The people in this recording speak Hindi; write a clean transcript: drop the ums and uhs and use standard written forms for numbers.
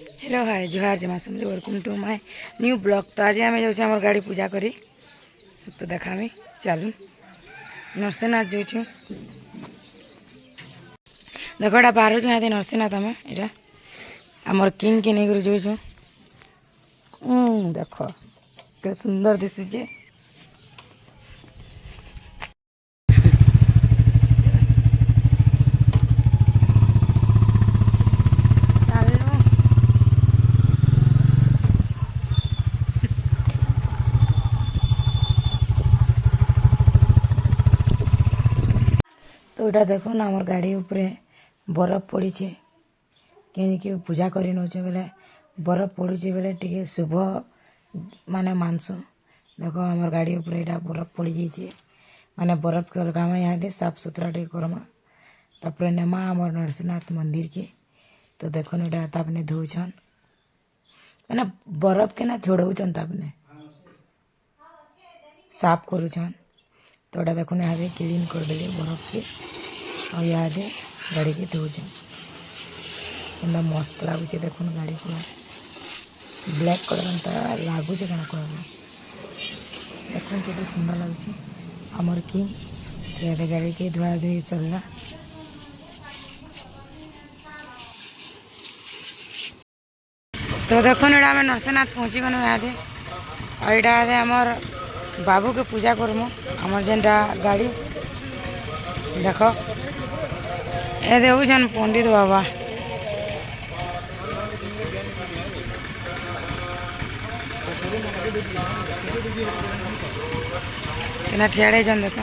हेलो हाय जोहार जमा समझे welcome to my new blog. तो आज आम जाऊँ गाड़ी पूजा करी तो देखामी चलू नरसिंहनाथ जाऊँ देख एटा बाहर यहाँ नरसिंहनाथ आम यहाँ आमर किंग के नहीं जाऊँ देख के सुंदर दिशुचे तो यहाँ देख ना आम गाड़ी उपरे बरफ पड़ी कहीं पूजा कर बेले बरफ पड़ुचे बेले टे शुभ माने मानसु देख आम गाड़ी उपरे यहाँ बरफ पड़ी जाइए माने बरफ के अलगामा यहाँ दे साफ सुथरा टे करमा तापर नेमा आम नरसिंहनाथ मंदिर के। तो देख ना तापने धोछन मैंने बरफ के ना छोड़ौन तापने साफ करुछन। तो यहाँ देखो यहाँ क्लीन कर देली बरफ के और यहाँ गाड़ी के धोछन क्या मस्त लगुच देखो गाड़ी पूरा ब्लैक कलर एंता लगुच क्या कह देख के सुंदर लगुच आमर कि यहाँ गाड़ी के धुआ धुई सरला। तो देखो ना आम नरसिंहनाथ पहुँची गलु यहाँ यहाँ आमर बाबू के पूजा करमु आमर जेनटा गाड़ी देख ए देखुन पंडित बाबा क्या ठियाड़े जन देख